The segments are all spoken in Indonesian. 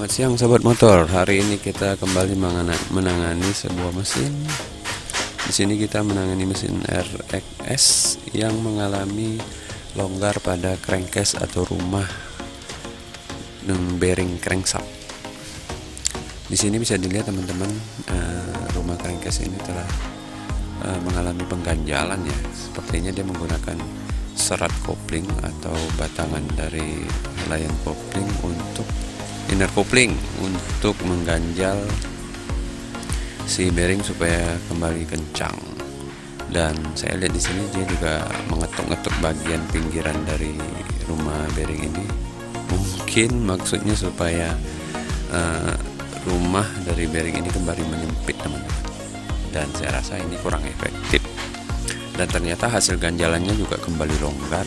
Selamat siang sobat motor. Hari ini kita kembali menangani sebuah mesin. Di sini kita menangani mesin RXS yang mengalami longgar pada crankcase atau rumah bearing crankshaft. Di sini bisa dilihat teman-teman, rumah crankcase ini telah mengalami pengganjalan ya. Sepertinya dia menggunakan serat kopling atau batangan dari layan kopling untuk inner kopling untuk mengganjal si bearing supaya kembali kencang. Dan saya lihat di sini dia juga mengetuk-ngetuk bagian pinggiran dari rumah bearing ini. Mungkin maksudnya supaya rumah dari bearing ini kembali menyempit teman-teman. Dan saya rasa ini kurang efektif. Dan ternyata hasil ganjalannya juga kembali longgar,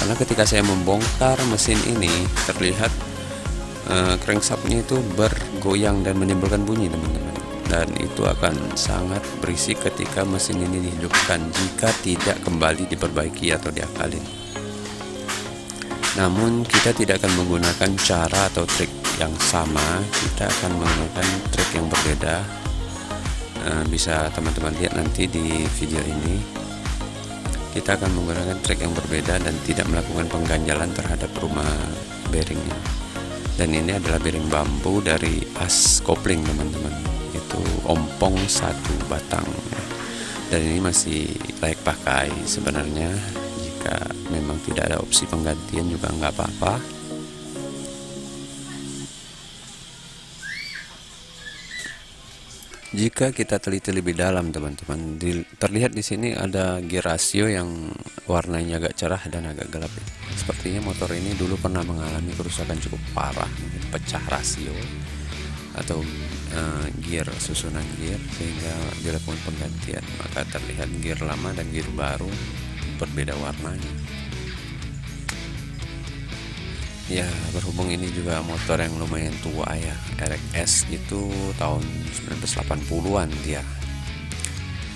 karena ketika saya membongkar mesin ini terlihat crankshaftnya itu bergoyang dan menimbulkan bunyi teman-teman. Dan itu akan sangat berisik ketika mesin ini dihidupkan jika tidak kembali diperbaiki atau diakalin. Namun kita tidak akan menggunakan cara atau trik yang sama, kita akan menggunakan trik yang berbeda. Bisa teman-teman lihat nanti di video ini. Kita akan menggunakan trik yang berbeda dan tidak melakukan pengganjalan terhadap rumah bearingnya. Dan ini adalah bearing bambu dari as kopling teman-teman, itu ompong 1 batang. Dan ini masih layak pakai sebenarnya. Jika memang tidak ada opsi penggantian juga nggak apa-apa. Jika kita teliti lebih dalam teman-teman, terlihat di sini ada gear rasio yang warnanya agak cerah dan agak gelap. Sepertinya motor ini dulu pernah mengalami kerusakan cukup parah, mungkin pecah rasio atau gear, susunan gear, sehingga dilakukan penggantian. Maka terlihat gear lama dan gear baru berbeda warnanya. Ya, berhubung ini juga motor yang lumayan tua ya, RXS itu tahun 1980-an dia.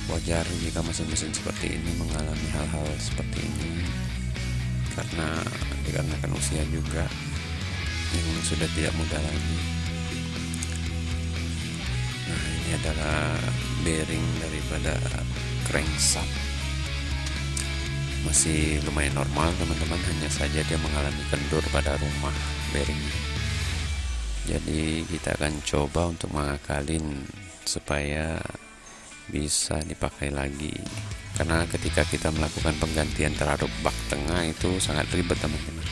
Wajar jika mesin-mesin seperti ini mengalami hal-hal seperti ini, karena dikarenakan usia juga yang sudah tidak muda lagi. Nah, ini adalah bearing daripada crankshaft. Masih lumayan normal teman-teman, hanya saja dia mengalami kendur pada rumah bearingnya. Jadi kita akan coba untuk mengakalin supaya bisa dipakai lagi, karena ketika kita melakukan penggantian terhadap bak tengah itu sangat ribet teman-teman.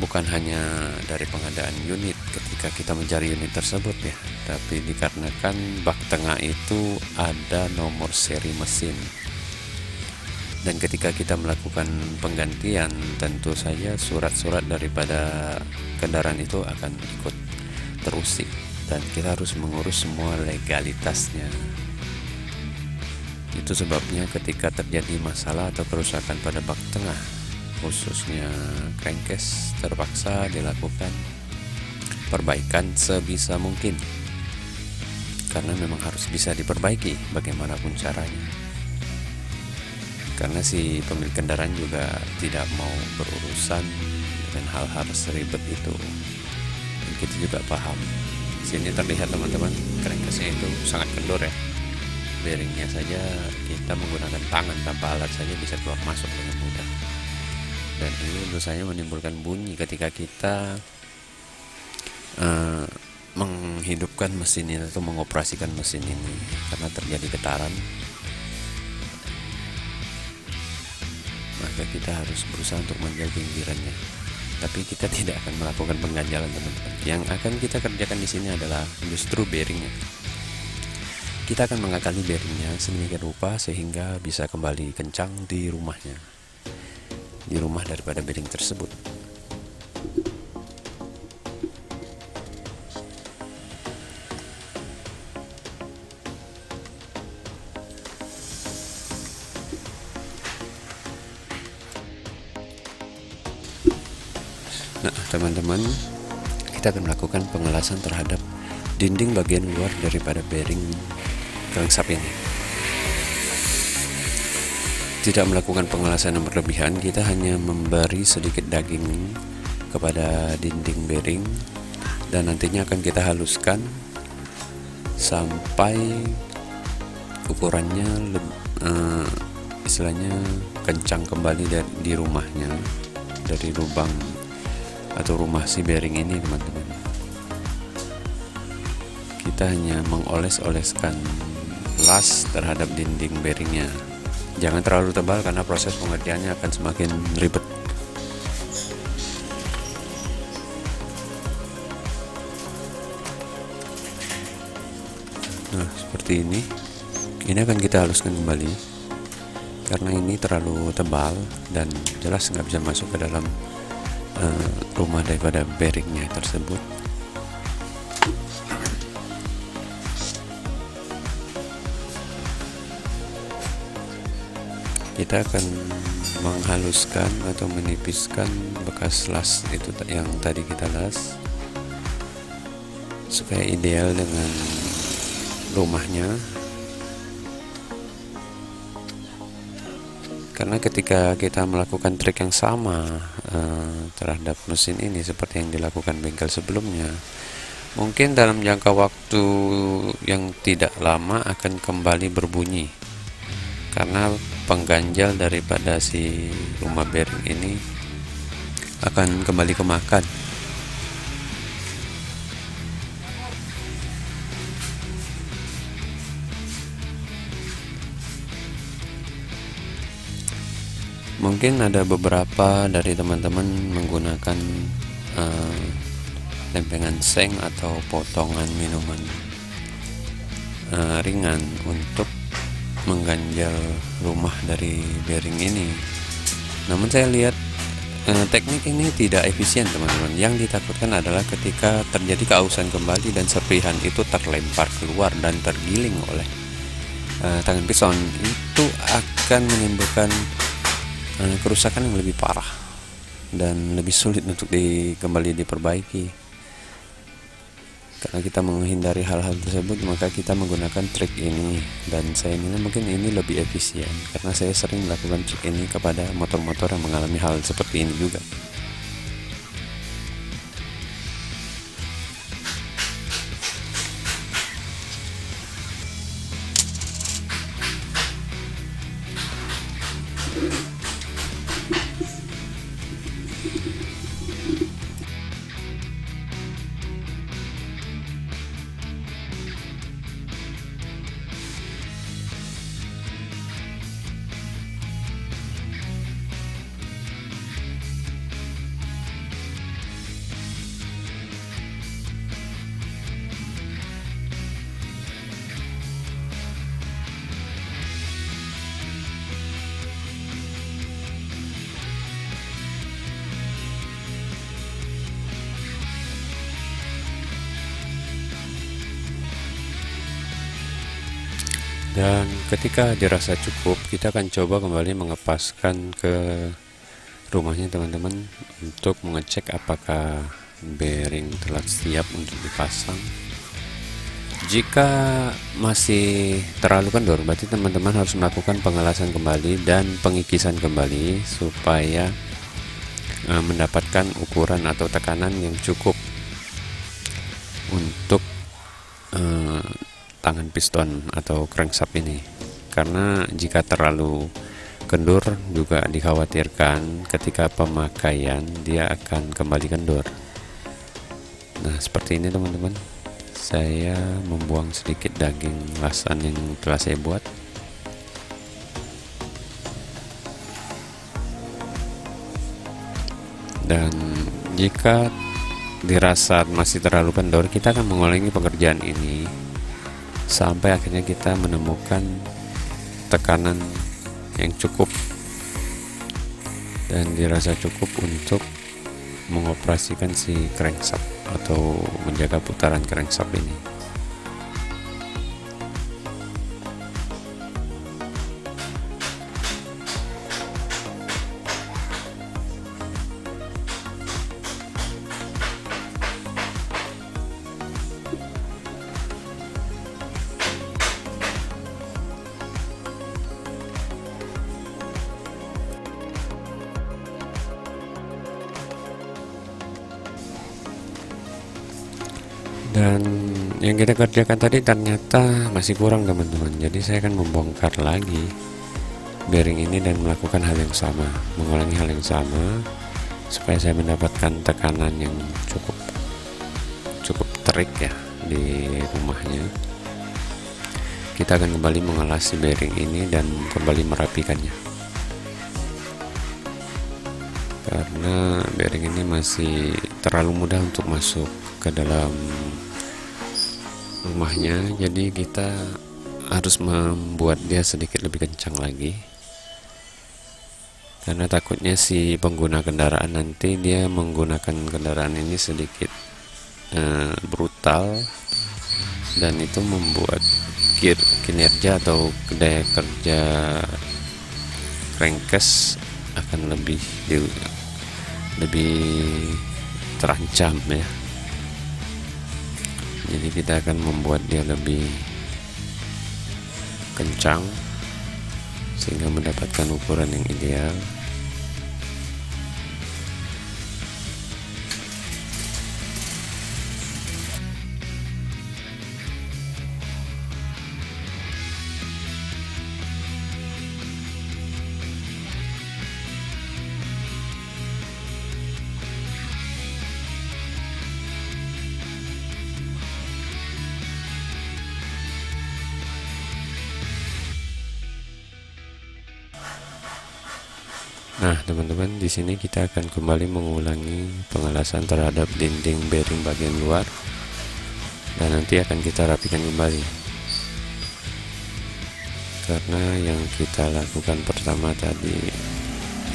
Bukan hanya dari pengadaan unit ketika kita mencari unit tersebut ya, tapi dikarenakan bak tengah itu ada nomor seri mesin. Dan ketika kita melakukan penggantian, tentu saja surat-surat daripada kendaraan itu akan ikut terusik, dan kita harus mengurus semua legalitasnya. Itu sebabnya ketika terjadi masalah atau kerusakan pada bak tengah, khususnya crankcase, terpaksa dilakukan perbaikan sebisa mungkin, karena memang harus bisa diperbaiki bagaimanapun caranya. Karena si pemilik kendaraan juga tidak mau berurusan dengan hal-hal seribet itu. Dan kita juga paham. Sini terlihat teman-teman, crankcase-nya itu sangat kendor ya. Bearingnya saja kita menggunakan tangan tanpa alat saja bisa keluar masuk dengan mudah. Dan ini tentu saja menimbulkan bunyi ketika kita menghidupkan mesin ini atau mengoperasikan mesin ini, karena terjadi getaran. Maka kita harus berusaha untuk menjaga pinggirannya. Tapi kita tidak akan melakukan pengganjalan teman-teman. Yang akan kita kerjakan di sini adalah justru bearingnya. Kita akan mengakali bearingnya sedemikian rupa sehingga bisa kembali kencang di rumahnya, di rumah daripada bearing tersebut. Nah teman-teman, kita akan melakukan pengelasan terhadap dinding bagian luar daripada bearing crankshaft ini. Tidak melakukan pengelasan yang berlebihan, kita hanya memberi sedikit daging kepada dinding bearing dan nantinya akan kita haluskan sampai ukurannya istilahnya kencang kembali di rumahnya, dari lubang atau rumah si bearing ini teman-teman. Kita hanya mengoles-oleskan las terhadap dinding bearingnya. Jangan terlalu tebal karena proses pengerjaannya akan semakin ribet. Nah, seperti ini. Ini akan kita haluskan kembali karena ini terlalu tebal dan jelas nggak bisa masuk ke dalam rumah daripada bearingnya tersebut. Kita akan menghaluskan atau menipiskan bekas las itu yang tadi kita las supaya ideal dengan rumahnya. Karena ketika kita melakukan trik yang sama terhadap mesin ini seperti yang dilakukan bengkel sebelumnya, mungkin dalam jangka waktu yang tidak lama akan kembali berbunyi karena pengganjal daripada si rumah bearing ini akan kembali kemakan. Mungkin ada beberapa dari teman-teman menggunakan lempengan seng atau potongan minuman ringan untuk mengganjal rumah dari bearing ini. Namun saya lihat teknik ini tidak efisien teman-teman. Yang ditakutkan adalah ketika terjadi keausan kembali dan serpihan itu terlempar keluar dan tergiling oleh tangan piston, itu akan menimbulkan kerusakan yang lebih parah dan lebih sulit untuk kembali diperbaiki. Karena kita menghindari hal-hal tersebut, maka kita menggunakan trik ini, dan saya nilai mungkin ini lebih efisien karena saya sering melakukan trik ini kepada motor-motor yang mengalami hal seperti ini juga. Dan ketika dirasa cukup, kita akan coba kembali mengepaskan ke rumahnya teman-teman untuk mengecek apakah bearing telah siap untuk dipasang. Jika masih terlalu kendor, berarti teman-teman harus melakukan pengelasan kembali dan pengikisan kembali supaya mendapatkan ukuran atau tekanan yang cukup untuk tangan piston atau crankshaft ini. Karena jika terlalu kendur juga dikhawatirkan ketika pemakaian dia akan kembali kendur. Nah, seperti ini teman-teman. Saya membuang sedikit daging lasan yang telah saya buat. Dan jika dirasa masih terlalu kendor, kita akan mengulangi pekerjaan ini sampai akhirnya kita menemukan tekanan yang cukup dan dirasa cukup untuk mengoperasikan si crankshaft atau menjaga putaran crankshaft ini. Dan yang kita kerjakan tadi ternyata masih kurang teman-teman, jadi saya akan membongkar lagi bearing ini dan melakukan hal yang sama, mengulangi hal yang sama supaya saya mendapatkan tekanan yang cukup terik ya di rumahnya. Kita akan kembali mengolah si bearing ini dan kembali merapikannya, karena bearing ini masih terlalu mudah untuk masuk ke dalam rumahnya, jadi kita harus membuat dia sedikit lebih kencang lagi, karena takutnya si pengguna kendaraan nanti dia menggunakan kendaraan ini sedikit brutal, dan itu membuat kinerja atau daya kerja crankcase akan lebih terancam ya. Jadi kita akan membuat dia lebih kencang sehingga mendapatkan ukuran yang ideal. Nah, teman-teman, di sini kita akan kembali mengulangi pengelasan terhadap dinding bearing bagian luar, dan nanti akan kita rapikan kembali. Karena yang kita lakukan pertama tadi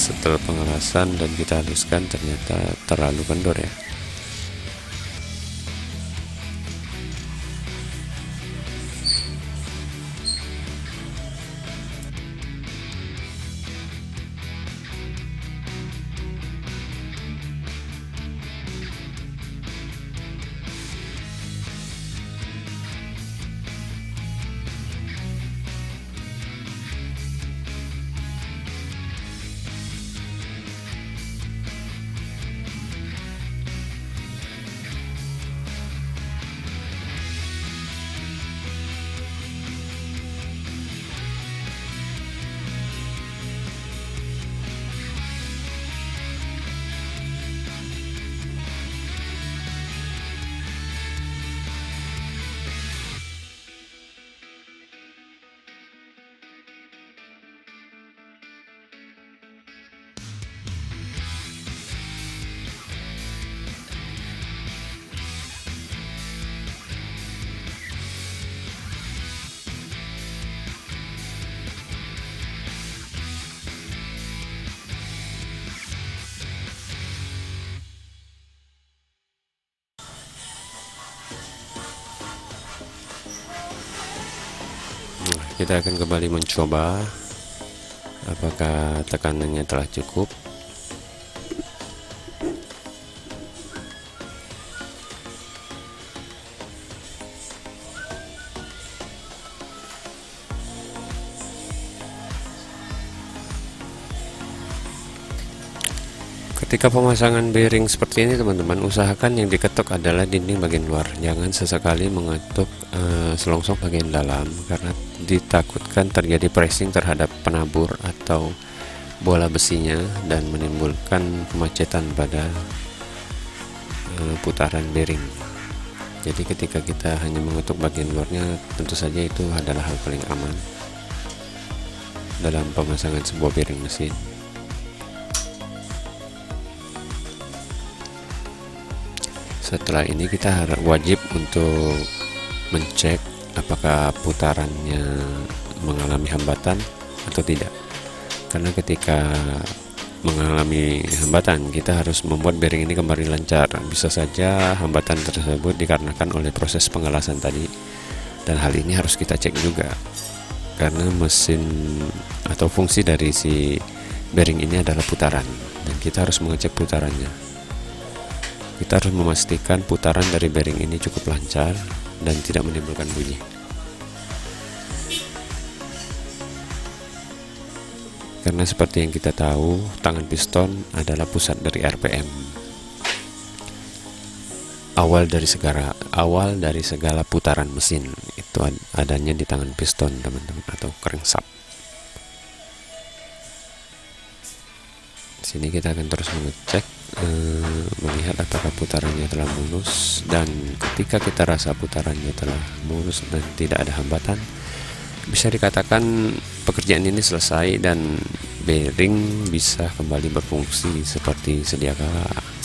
setelah pengelasan dan kita haluskan ternyata terlalu kendor ya. Kita akan kembali mencoba apakah tekanannya telah cukup. Ketika pemasangan bearing seperti ini teman-teman, usahakan yang diketuk adalah dinding bagian luar, jangan sesekali mengetuk selongsong bagian dalam, karena ditakutkan terjadi pressing terhadap penabur atau bola besinya dan menimbulkan kemacetan pada putaran bearing. Jadi ketika kita hanya mengetuk bagian luarnya, tentu saja itu adalah hal paling aman dalam pemasangan sebuah bearing mesin. Setelah ini kita wajib untuk mencek apakah putarannya mengalami hambatan atau tidak, karena ketika mengalami hambatan kita harus membuat bearing ini kembali lancar. Bisa saja hambatan tersebut dikarenakan oleh proses pengelasan tadi, dan hal ini harus kita cek juga, karena mesin atau fungsi dari si bearing ini adalah putaran, dan kita harus mengecek putarannya. Kita harus memastikan putaran dari bearing ini cukup lancar dan tidak menimbulkan bunyi. Karena seperti yang kita tahu, tangan piston adalah pusat dari RPM. awal dari segala putaran mesin itu adanya di tangan piston teman-teman, atau crankshaft. Sini kita akan terus mengecek, melihat apakah putarannya telah mulus, dan ketika kita rasa putarannya telah mulus dan tidak ada hambatan, bisa dikatakan pekerjaan ini selesai dan bearing bisa kembali berfungsi seperti sedia kala.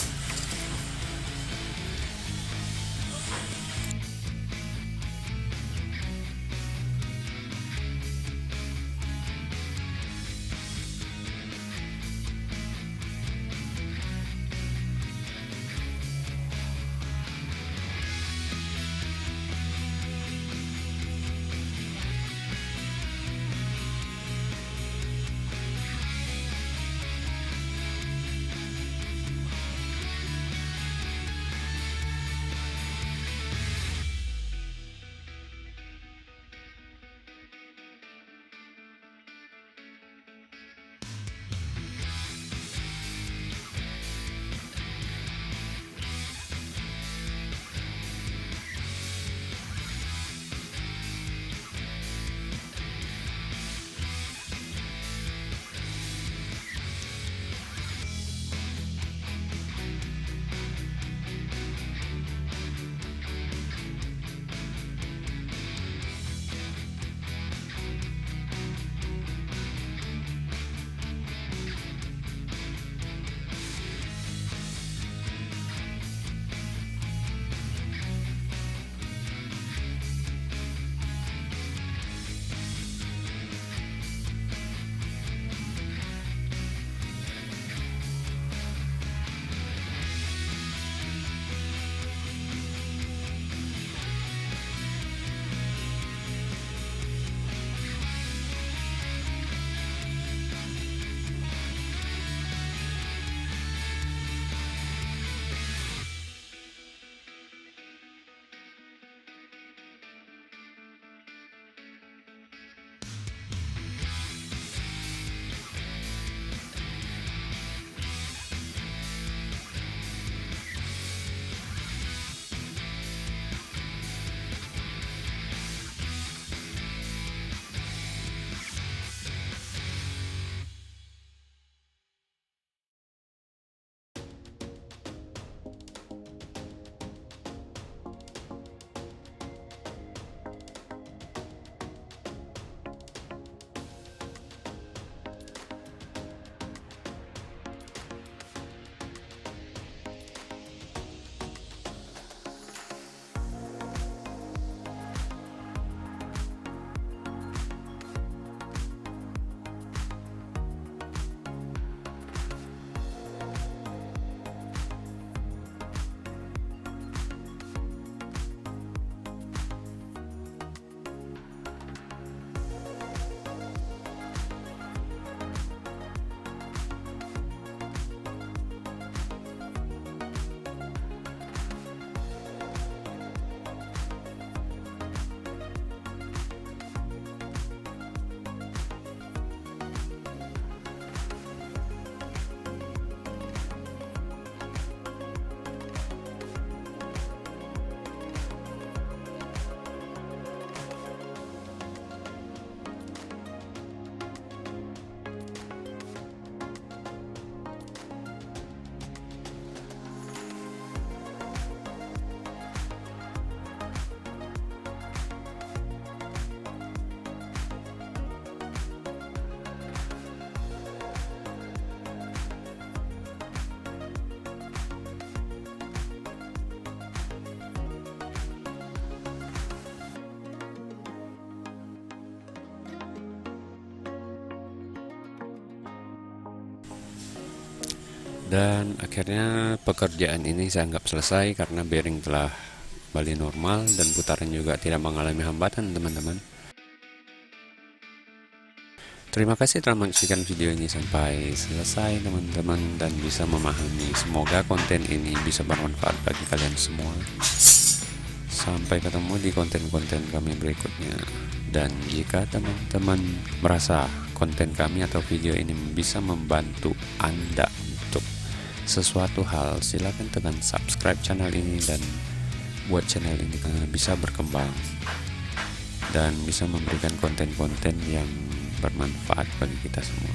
Dan akhirnya pekerjaan ini saya anggap selesai karena bearing telah kembali normal dan putaran juga tidak mengalami hambatan, teman-teman. Terima kasih telah menyaksikan video ini sampai selesai, teman-teman, dan bisa memahami. Semoga konten ini bisa bermanfaat bagi kalian semua. Sampai ketemu di konten-konten kami berikutnya. Dan jika teman-teman merasa konten kami atau video ini bisa membantu Anda untuk sesuatu hal, silakan tekan subscribe channel ini dan buat channel ini bisa berkembang dan bisa memberikan konten-konten yang bermanfaat bagi kita semua.